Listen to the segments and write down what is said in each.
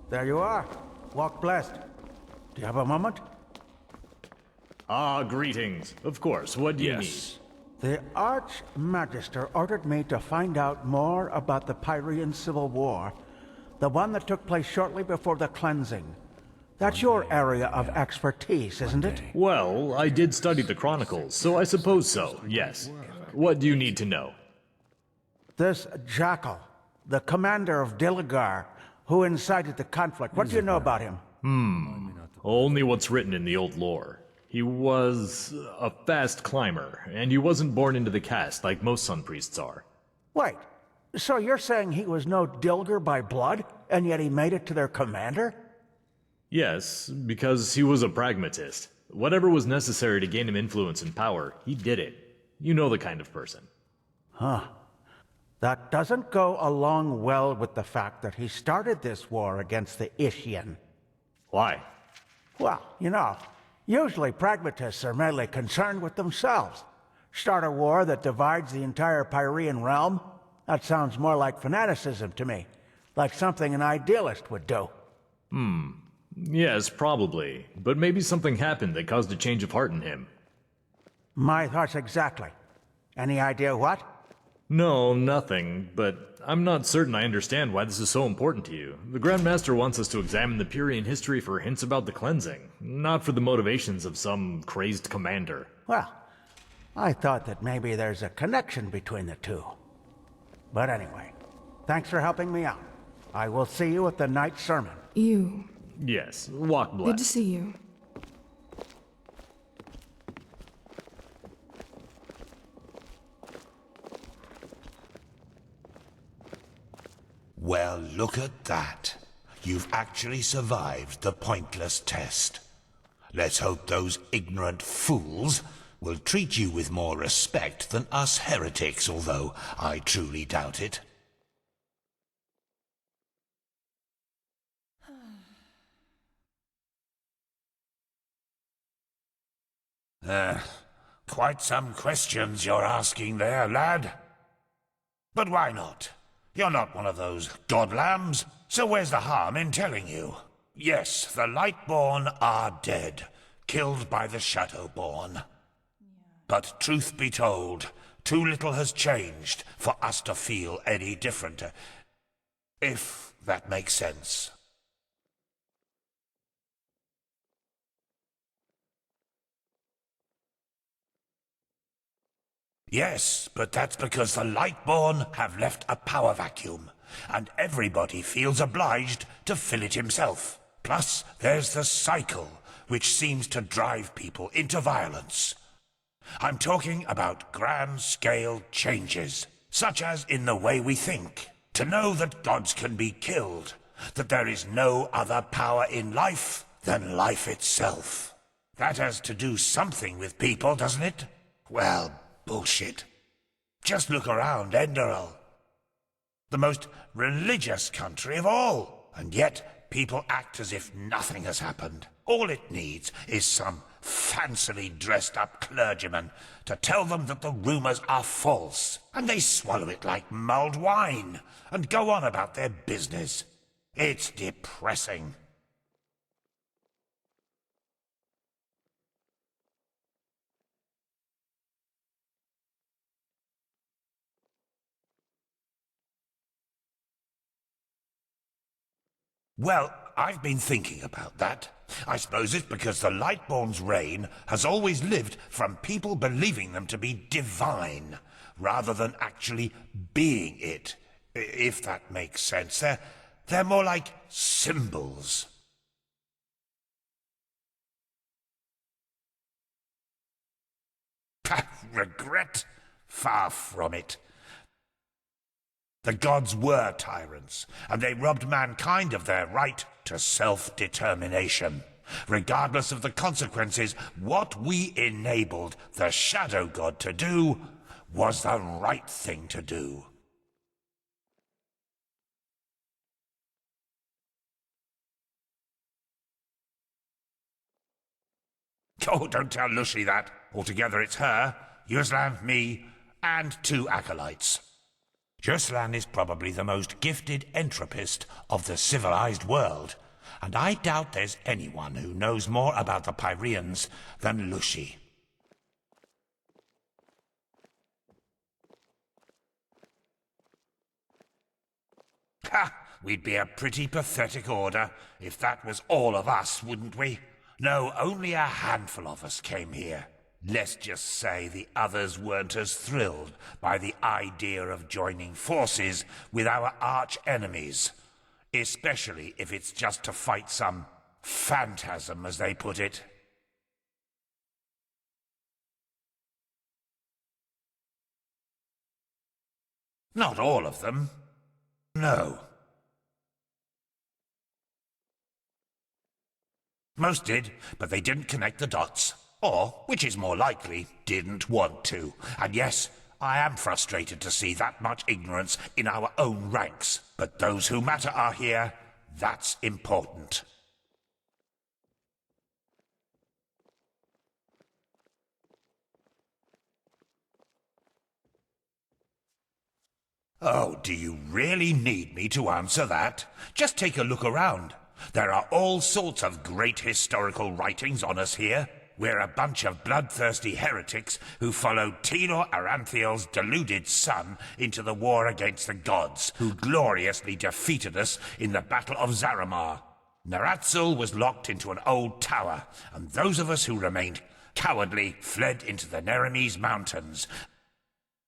There you are. Walk blessed. Do you have a moment? Ah, greetings. Of course, what do you need? The Archmagister ordered me to find out more about the Pyrean Civil War, the one that took place shortly before the cleansing. That's your area of expertise, isn't it? Well, I did study the Chronicles, so I suppose so, yes. What do you need to know? This Jackal, the commander of Dilligar, who incited the conflict, what do you know about him? Only what's written in the old lore. He was a fast climber, and he wasn't born into the caste like most sun priests are. Wait, so you're saying he was no Dilgar by blood, and yet he made it to their commander? Yes, because he was a pragmatist. Whatever was necessary to gain him influence and power, he did it. You know the kind of person. Huh. That doesn't go along well with the fact that he started this war against the Ishian. Why? Well, you know, usually pragmatists are mainly concerned with themselves. Start a war that divides the entire Pyrean realm? That sounds more like fanaticism to me. Like something an idealist would do. Yes, probably. But maybe something happened that caused a change of heart in him. My thoughts exactly. Any idea what? No, nothing, but I'm not certain I understand why this is so important to you. The Grand Master wants us to examine the Pyrean history for hints about the cleansing, not for the motivations of some crazed commander. Well, I thought that maybe there's a connection between the two. But anyway, thanks for helping me out. I will see you at the night sermon. You. Yes, walk blessed. Good to see you. Well, look at that. You've actually survived the pointless test. Let's hope those ignorant fools will treat you with more respect than us heretics, although I truly doubt it. Quite some questions you're asking there, lad. But why not? You're not one of those god lambs, so where's the harm in telling you? Yes, the Lightborn are dead, killed by the Shadowborn. But truth be told, too little has changed for us to feel any different, if that makes sense. Yes, but that's because the Lightborn have left a power vacuum, and everybody feels obliged to fill it himself. Plus, there's the cycle, which seems to drive people into violence. I'm talking about grand-scale changes, such as in the way we think. To know that gods can be killed, that there is no other power in life than life itself. That has to do something with people, doesn't it? Well, bullshit. Just look around Enderal. The most religious country of all. And yet, people act as if nothing has happened. All it needs is some fancily dressed up clergyman to tell them that the rumors are false. And they swallow it like mulled wine and go on about their business. It's depressing. Well, I've been thinking about that. I suppose it's because the Lightborn's reign has always lived from people believing them to be divine, rather than actually being it, if that makes sense. They're more like symbols. Regret? Far from it. The gods were tyrants, and they robbed mankind of their right to self-determination. Regardless of the consequences, what we enabled the Shadow God to do was the right thing to do. Oh, don't tell Lishari that. Altogether it's her, Yuslan, me, and 2 acolytes. Yuslan is probably the most gifted entropist of the civilized world, and I doubt there's anyone who knows more about the Pyreans than Lishari. Ha! We'd be a pretty pathetic order if that was all of us, wouldn't we? No, only a handful of us came here. Let's just say the others weren't as thrilled by the idea of joining forces with our arch-enemies, especially if it's just to fight some phantasm, as they put it. Not all of them. No. Most did, but they didn't connect the dots. Or, which is more likely, didn't want to. And yes, I am frustrated to see that much ignorance in our own ranks. But those who matter are here. That's important. Oh, do you really need me to answer that? Just take a look around. There are all sorts of great historical writings on us here. We're a bunch of bloodthirsty heretics who followed Tenor Aranthiel's deluded son into the war against the gods, who gloriously defeated us in the Battle of Zaramar. Naratzul was locked into an old tower, and those of us who remained cowardly fled into the Nerimese mountains,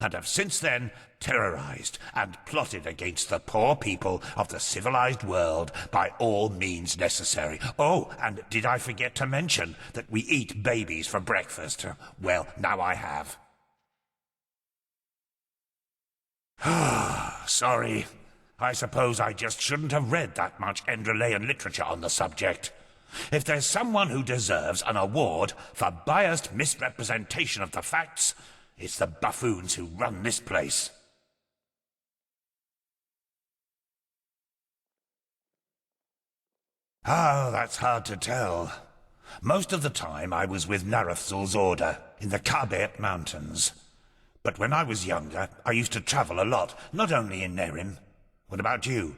and have since then terrorized and plotted against the poor people of the civilized world by all means necessary. Oh, and did I forget to mention that we eat babies for breakfast? Well, now I have. Sorry. I suppose I just shouldn't have read that much Enderalian literature on the subject. If there's someone who deserves an award for biased misrepresentation of the facts, it's the buffoons who run this place. That's hard to tell. Most of the time I was with Narathzul's order in the Kabet Mountains. But when I was younger, I used to travel a lot, not only in Nerim. What about you?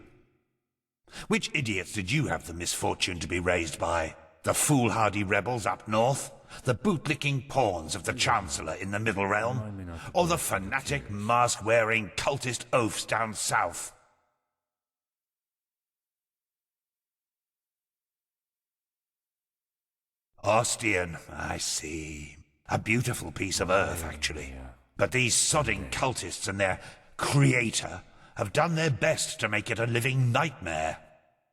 Which idiots did you have the misfortune to be raised by? The foolhardy rebels up north? The bootlicking pawns of the Chancellor in the Middle Realm? Or the fanatic, mask-wearing cultist oafs down south? Ostian, I see. A beautiful piece of earth, actually. But these sodding cultists and their creator have done their best to make it a living nightmare.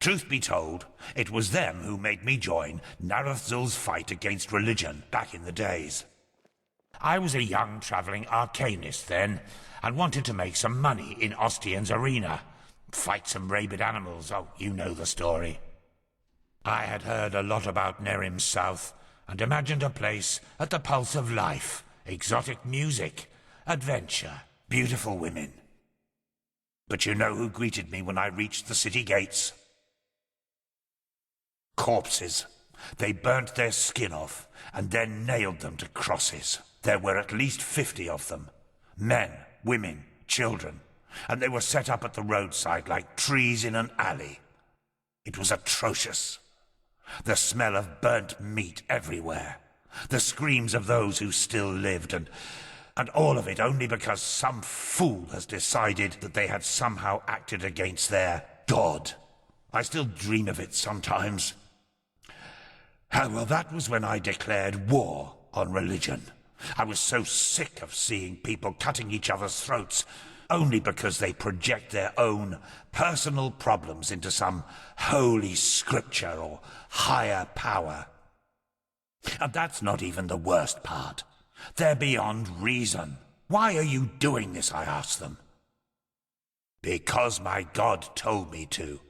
Truth be told, it was them who made me join Narathzul's fight against religion back in the days. I was a young traveling arcanist then, and wanted to make some money in Ostian's arena. Fight some rabid animals, oh, you know the story. I had heard a lot about Nerim's south, and imagined a place at the pulse of life, exotic music, adventure, beautiful women. But you know who greeted me when I reached the city gates? Corpses. They burnt their skin off, and then nailed them to crosses. There were at least 50 of them. Men, women, children. And they were set up at the roadside like trees in an alley. It was atrocious. The smell of burnt meat everywhere. The screams of those who still lived, and all of it only because some fool has decided that they had somehow acted against their god. I still dream of it sometimes. Well, that was when I declared war on religion. I was so sick of seeing people cutting each other's throats only because they project their own personal problems into some holy scripture or higher power. And that's not even the worst part. They're beyond reason. Why are you doing this, I ask them. Because my God told me to.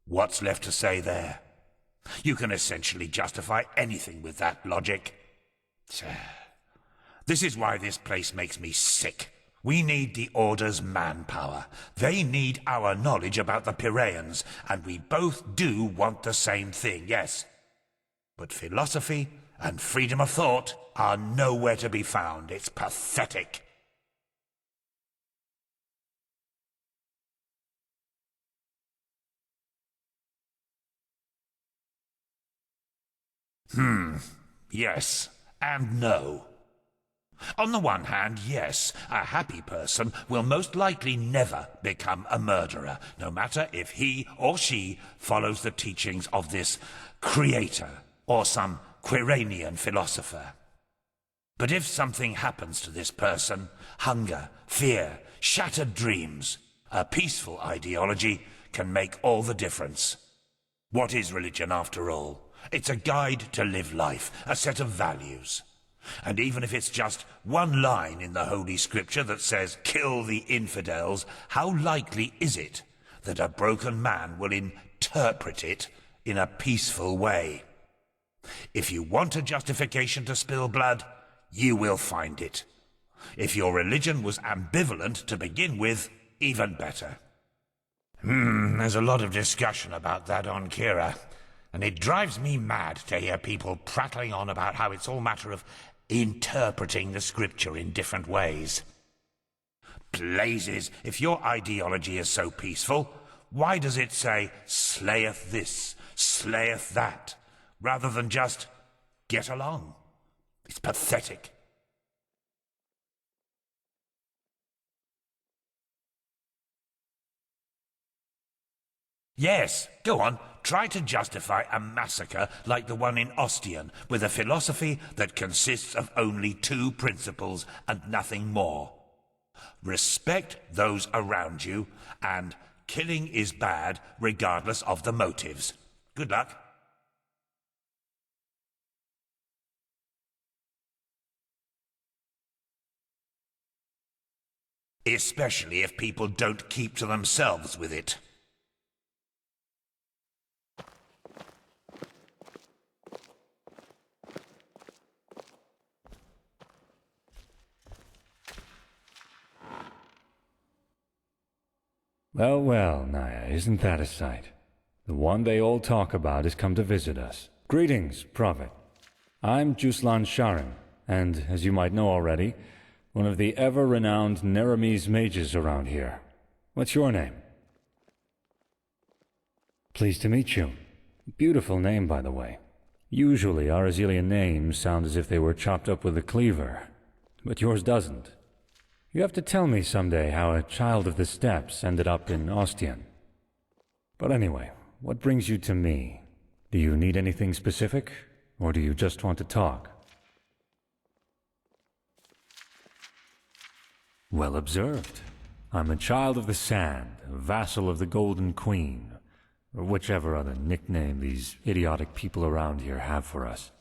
What's left to say there? You can essentially justify anything with that logic. This is why this place makes me sick. We need the Order's manpower. They need our knowledge about the Pyreans, and we both do want the same thing, yes. But philosophy and freedom of thought are nowhere to be found. It's pathetic. Yes, and no. On the one hand, yes, a happy person will most likely never become a murderer, no matter if he or she follows the teachings of this creator or some Quiranian philosopher. But if something happens to this person, hunger, fear, shattered dreams, a peaceful ideology can make all the difference. What is religion, after all? It's a guide to live life, a set of values. And even if it's just one line in the Holy Scripture that says, "Kill the infidels," how likely is it that a broken man will interpret it in a peaceful way? If you want a justification to spill blood, you will find it. If your religion was ambivalent to begin with, even better. There's a lot of discussion about that on Kira, and it drives me mad to hear people prattling on about how it's all a matter of interpreting the scripture in different ways. Blazes, if your ideology is so peaceful, why does it say, "slayeth this, slayeth that," rather than just get along? It's pathetic. Yes, go on. Try to justify a massacre like the one in Ostian with a philosophy that consists of only two principles and nothing more. Respect those around you, and killing is bad regardless of the motives. Good luck. Especially if people don't keep to themselves with it. Well, well, Naya, isn't that a sight? The one they all talk about has come to visit us. Greetings, Prophet. I'm Yuslan Sharim, and, as you might know already, one of the ever-renowned Neramese mages around here. What's your name? Pleased to meet you. Beautiful name, by the way. Usually our Azilian names sound as if they were chopped up with a cleaver, but yours doesn't. You have to tell me someday how a child of the steppes ended up in Ostian. But anyway, what brings you to me? Do you need anything specific, or do you just want to talk? Well observed. I'm a child of the sand, a vassal of the Golden Queen, or whichever other nickname these idiotic people around here have for us.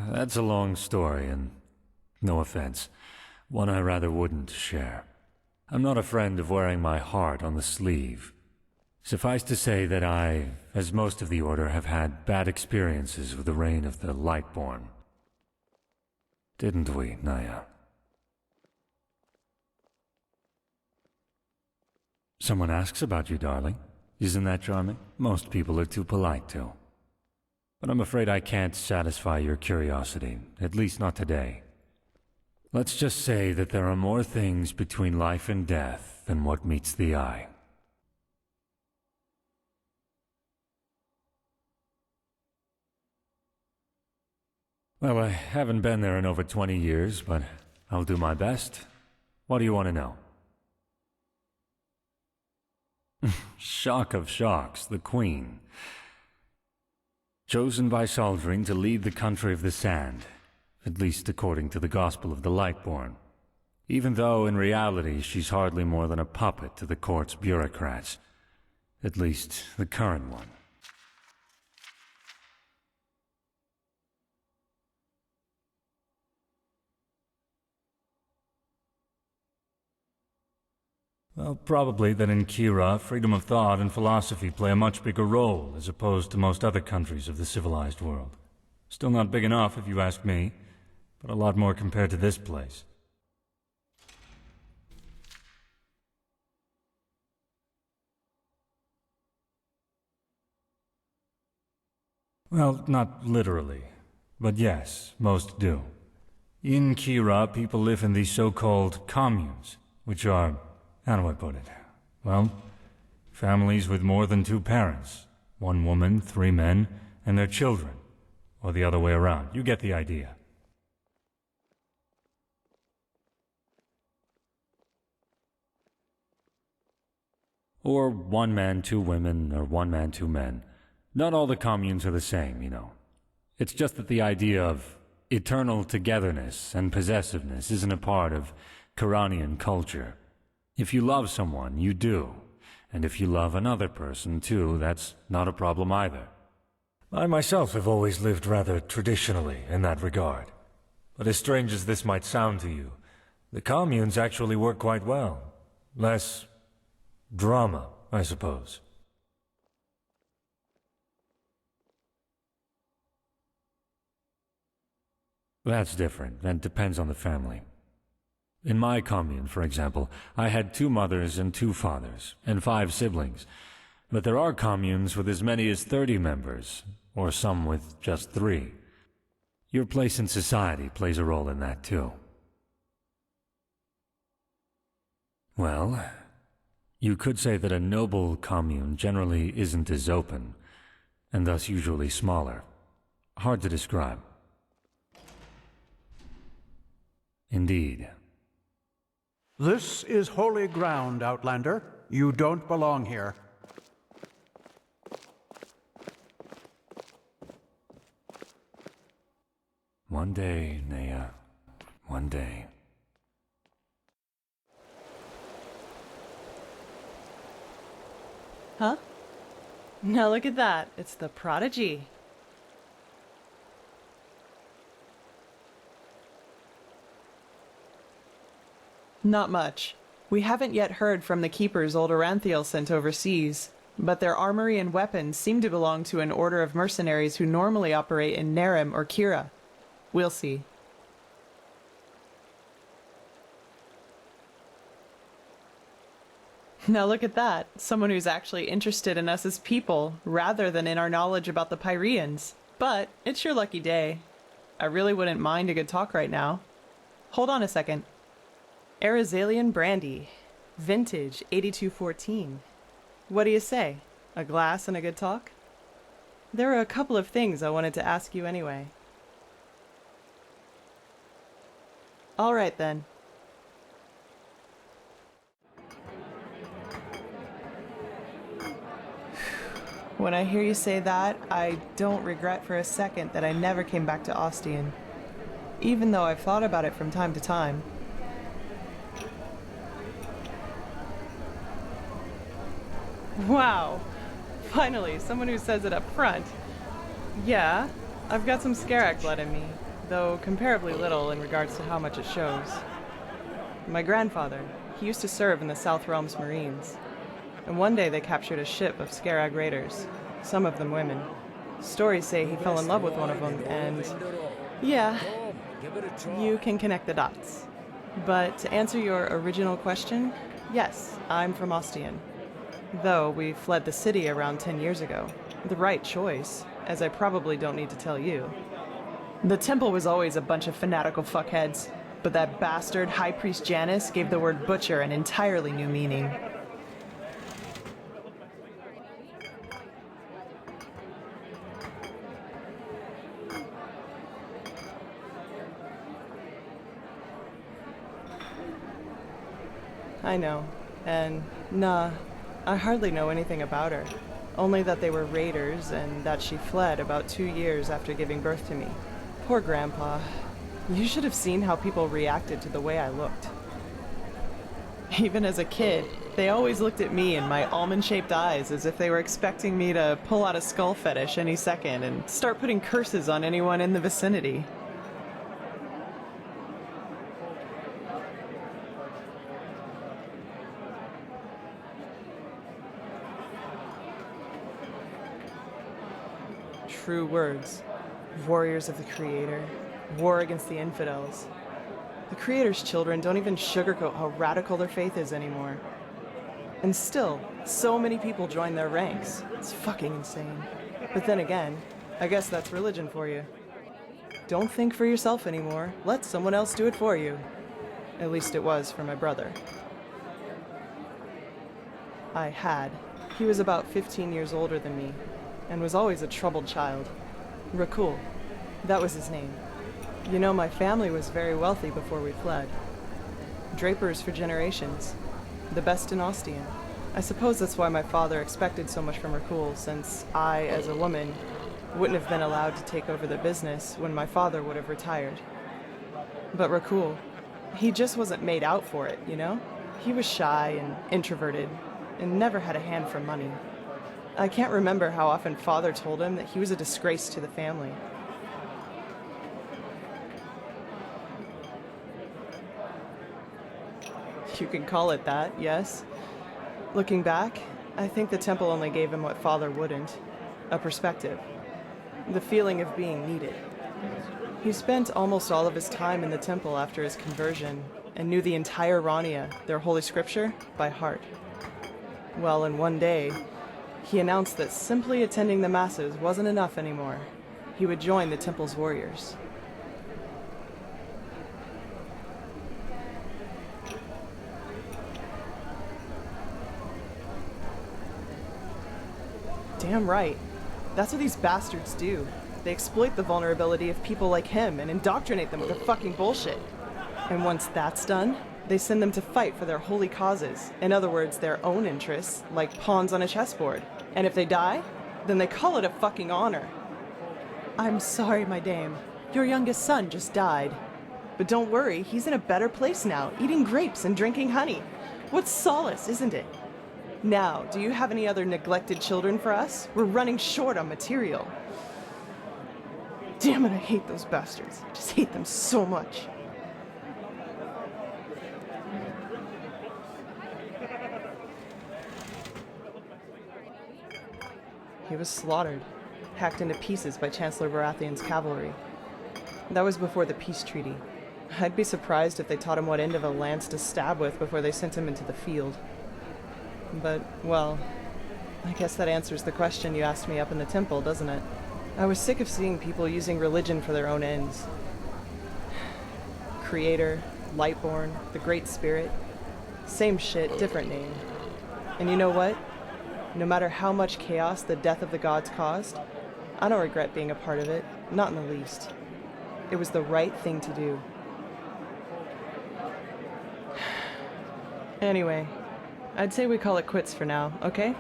That's a long story, and no offense, one I rather wouldn't share. I'm not a friend of wearing my heart on the sleeve. Suffice to say that I, as most of the Order, have had bad experiences with the reign of the Lightborn. Didn't we, Naya? Someone asks about you, darling. Isn't that charming? Most people are too polite to. But I'm afraid I can't satisfy your curiosity, at least not today. Let's just say that there are more things between life and death than what meets the eye. Well, I haven't been there in over 20 years, but I'll do my best. What do you want to know? Shock of shocks, the Queen. Chosen by Saldring to lead the country of the sand, at least according to the Gospel of the Lightborn. Even though, in reality, she's hardly more than a puppet to the court's bureaucrats. At least, the current one. Well, probably that in Kira, freedom of thought and philosophy play a much bigger role, as opposed to most other countries of the civilized world. Still not big enough, if you ask me, but a lot more compared to this place. Well, not literally, but yes, most do. In Kira, people live in these so-called communes, which are, how do I put it? Well, families with more than 2 parents. 1 woman, 3 men, and their children. Or the other way around. You get the idea. Or 1 man, 2 women, or 1 man, 2 men. Not all the communes are the same, you know. It's just that the idea of eternal togetherness and possessiveness isn't a part of Quranian culture. If you love someone, you do. And if you love another person, too, that's not a problem either. I myself have always lived rather traditionally in that regard. But as strange as this might sound to you, the communes actually work quite well. Less drama, I suppose. That's different. That depends on the family. In my commune, for example, I had 2 mothers and 2 fathers, and 5 siblings. But there are communes with as many as 30 members, or some with just 3. Your place in society plays a role in that, too. Well, you could say that a noble commune generally isn't as open, and thus usually smaller. Hard to describe. Indeed. This is holy ground, Outlander. You don't belong here. One day, Nea. One day. Huh? Now look at that. It's the Prodigy. Not much. We haven't yet heard from the keepers old Aranthiel sent overseas, but their armory and weapons seem to belong to an order of mercenaries who normally operate in Nerem or Kira. We'll see. Now look at that. Someone who's actually interested in us as people, rather than in our knowledge about the Pyreans. But it's your lucky day. I really wouldn't mind a good talk right now. Hold on a second. Arizalian brandy. Vintage 8214. What do you say? A glass and a good talk? There are a couple of things I wanted to ask you anyway. All right then. When I hear you say that, I don't regret for a second that I never came back to Ostian, even though I've thought about it from time to time. Wow, finally, someone who says it up front. Yeah, I've got some Scarag blood in me, though comparably little in regards to how much it shows. My grandfather, he used to serve in the South Realms Marines. And one day they captured a ship of Scarag raiders, some of them women. Stories say he fell in love with one of them, and yeah, you can connect the dots. But to answer your original question, yes, I'm from Ostian. Though we fled the city around 10 years ago. The right choice, as I probably don't need to tell you. The temple was always a bunch of fanatical fuckheads, but that bastard High Priest Janus gave the word butcher an entirely new meaning. I know, and nah, I hardly know anything about her. Only that they were raiders and that she fled about 2 years after giving birth to me. Poor Grandpa. You should have seen how people reacted to the way I looked. Even as a kid, they always looked at me and my almond-shaped eyes as if they were expecting me to pull out a skull fetish any second and start putting curses on anyone in the vicinity. True words. Warriors of the Creator. War against the infidels. The Creator's children don't even sugarcoat how radical their faith is anymore. And still, so many people join their ranks. It's fucking insane. But then again, I guess that's religion for you. Don't think for yourself anymore. Let someone else do it for you. At least it was for my brother. I had. He was about 15 years older than me, and was always a troubled child. Rakul. That was his name. You know, my family was very wealthy before we fled. Drapers for generations. The best in Ostian. I suppose that's why my father expected so much from Rakul, since I, as a woman, wouldn't have been allowed to take over the business when my father would have retired. But Rakul, he just wasn't made out for it, you know? He was shy and introverted, and never had a hand for money. I can't remember how often father told him that he was a disgrace to the family. You can call it that, yes. Looking back, I think the temple only gave him what father wouldn't. A perspective. The feeling of being needed. He spent almost all of his time in the temple after his conversion, and knew the entire Rania, their holy scripture, by heart. Well, in one day, he announced that simply attending the masses wasn't enough anymore. He would join the temple's warriors. Damn right. That's what these bastards do. They exploit the vulnerability of people like him and indoctrinate them with their fucking bullshit. And once that's done, they send them to fight for their holy causes. In other words, their own interests, like pawns on a chessboard. And if they die, then they call it a fucking honor. I'm sorry, my dame. Your youngest son just died. But don't worry, he's in a better place now, eating grapes and drinking honey. What solace, isn't it? Now, do you have any other neglected children for us? We're running short on material. Damn it, I hate those bastards. I just hate them so much. He was slaughtered, hacked into pieces by Chancellor Baratheon's cavalry. That was before the peace treaty. I'd be surprised if they taught him what end of a lance to stab with before they sent him into the field. But, well, I guess that answers the question you asked me up in the temple, doesn't it? I was sick of seeing people using religion for their own ends. Creator, Lightborn, the Great Spirit. Same shit, different name. And you know what? No matter how much chaos the death of the gods caused, I don't regret being a part of it, not in the least. It was the right thing to do. Anyway, I'd say we call it quits for now, okay?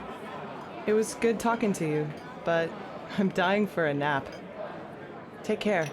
It was good talking to you, but I'm dying for a nap. Take care.